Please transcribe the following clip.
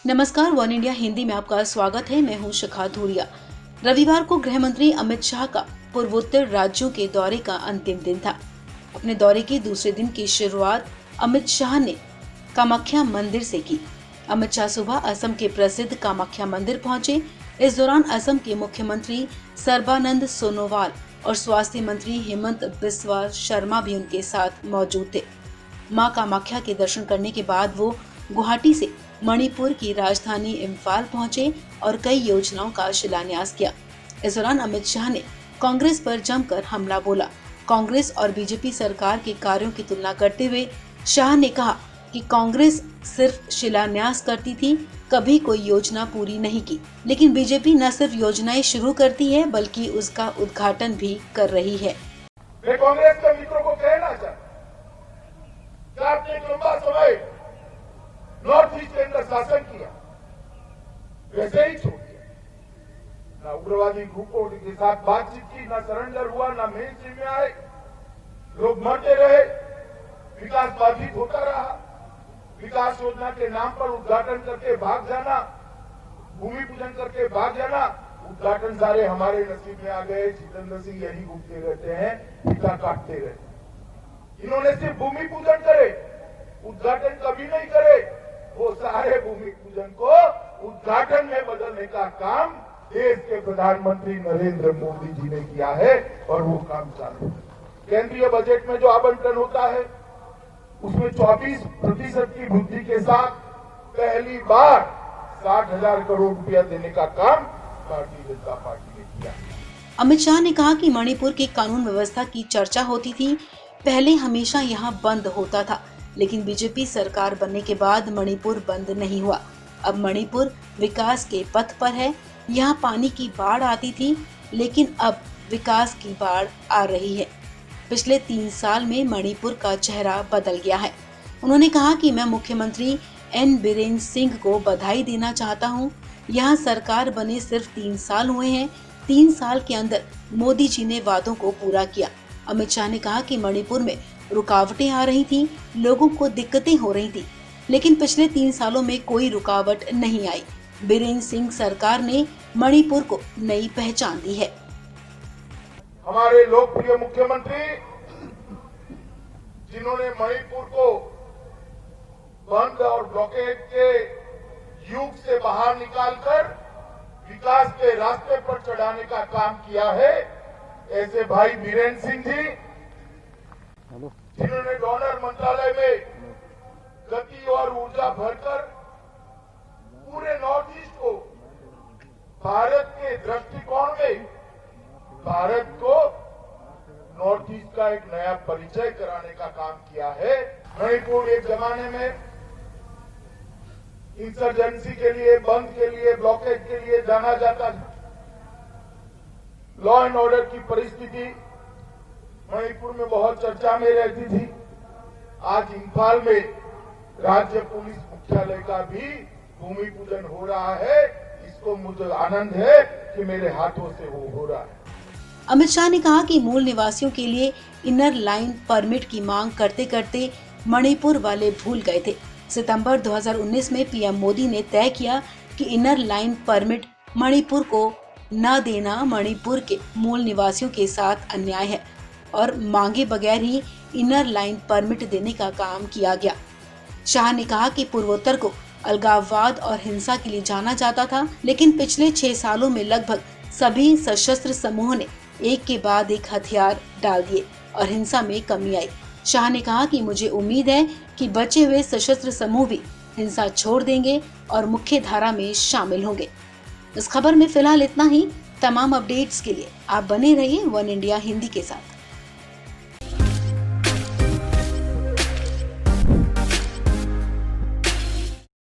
नमस्कार, one India Hindi में आपका स्वागत है। मैं हूं शिखा धूरिया। रविवार को गृह मंत्री अमित शाह का पूर्वोत्तर राज्यों के दौरे का अंतिम दिन था। अपने दौरे के दूसरे दिन की शुरुआत अमित शाह ने कामाख्या मंदिर से की। अमित शाह सुबह असम के प्रसिद्ध कामाख्या मंदिर पहुंचे। इस दौरान असम के मुख्यमंत्री सर्बानंद सोनोवाल और स्वास्थ्य मंत्री हेमंत बिस्वा शर्मा भी उनके साथ मौजूद थे। मां कामाख्या के दर्शन करने के बाद वो गुवाहाटी से मणिपुर की राजधानी इम्फाल पहुंचे और कई योजनाओं का शिलान्यास किया। इस दौरान अमित शाह ने कांग्रेस पर जमकर हमला बोला। कांग्रेस और बीजेपी सरकार के कार्यों की तुलना करते हुए शाह ने कहा कि कांग्रेस सिर्फ शिलान्यास करती थी, कभी कोई योजना पूरी नहीं की, लेकिन बीजेपी न सिर्फ योजनाएं शुरू करती है बल्कि उसका उद्घाटन भी कर रही है। मैं कांग्रेस के मित्रों को कहना चाहता हूं, आपने लंबा समय नॉर्थ ईस्ट के अंदर शासन किया, वैसे ही छोड़ दिया। ना उग्रवादी ग्रुपों के साथ बातचीत की, ना सरेंडर हुआ, ना मेन स्ट्रीम में आए। लोग मरते रहे, विकास बाधित होता रहा। विकास योजना के नाम पर उद्घाटन करके भाग जाना, भूमि पूजन करके भाग जाना, उद्घाटन सारे हमारे नसीब में आ गए। जितेंद्र सिंह यही घूमते रहते हैं, पिता काटते रहते। इन्होंने सिर्फ भूमि पूजन करे, उद्घाटन कभी नहीं करे। वो सारे भूमि पूजन को उद्घाटन में बदलने का काम देश के प्रधानमंत्री नरेंद्र मोदी जी ने किया है और वो काम चालू है। केंद्रीय बजट में जो आवंटन होता है उसमें 24% की वृद्धि के साथ पहली बार 60,000 करोड़ रुपया देने का काम भारतीय जनता पार्टी ने किया। अमित शाह ने कहा कि मणिपुर की कानून व्यवस्था की चर्चा होती थी। पहले हमेशा यहाँ बंद होता था, लेकिन बीजेपी सरकार बनने के बाद मणिपुर बंद नहीं हुआ। अब मणिपुर विकास के पथ पर है। यहाँ पानी की बाढ़ आती थी, लेकिन अब विकास की बाढ़ आ रही है। पिछले 3 साल में मणिपुर का चेहरा बदल गया है। उन्होंने कहा कि मैं मुख्यमंत्री एन बीरेन्द्र सिंह को बधाई देना चाहता हूँ। यहाँ सरकार बने सिर्फ 3 साल हुए हैं। 3 साल के अंदर मोदी जी ने वादों को पूरा किया। अमित शाह ने कहा कि मणिपुर में रुकावटें आ रही थी, लोगों को दिक्कतें हो रही थी, लेकिन पिछले 3 सालों में कोई रुकावट नहीं आई। बीरेन्द्र सिंह सरकार ने मणिपुर को नई पहचान दी है। हमारे लोकप्रिय मुख्यमंत्री जिन्होंने मणिपुर को बंद और ब्लॉकेज के युग से बाहर निकालकर विकास के रास्ते पर चढ़ाने का काम किया है, ऐसे भाई बीरेन्द्र सिंह जी जिन्होंने डोनर मंत्रालय में गति और ऊर्जा भरकर पूरे नॉर्थ ईस्ट को भारत के दृष्टिकोण में भारत को नॉर्थ ईस्ट का एक नया परिचय कराने का काम किया है। मणिपुर एक जमाने में इंसर्जेंसी के लिए, बंद के लिए, ब्लॉकेज के लिए जाना जाता था। लॉ एंड ऑर्डर की परिस्थिति मणिपुर में बहुत चर्चा में रहती थी। आज इम्फाल में राज्य पुलिस मुख्यालय का भी भूमि पूजन हो रहा है। इसको मुझे आनंद है कि मेरे हाथों से वो हो रहा है। अमित शाह ने कहा कि मूल निवासियों के लिए इनर लाइन परमिट की मांग करते करते मणिपुर वाले भूल गए थे। सितंबर 2019 में पीएम मोदी ने तय किया कि इनर लाइन परमिट मणिपुर को न देना मणिपुर के मूल निवासियों के साथ अन्याय है और मांगे बगैर ही इनर लाइन परमिट देने का काम किया गया। शाह ने कहा कि पूर्वोत्तर को अलगाववाद और हिंसा के लिए जाना जाता था, लेकिन पिछले 6 सालों में लगभग सभी सशस्त्र समूहों ने एक के बाद एक हथियार डाल दिए और हिंसा में कमी आई। शाह ने कहा कि मुझे उम्मीद है कि बचे हुए सशस्त्र समूह भी हिंसा छोड़ देंगे और मुख्य धारा में शामिल होंगे। इस खबर में फिलहाल इतना ही। तमाम अपडेट्स के लिए आप बने रहिए वन इंडिया हिंदी के साथ।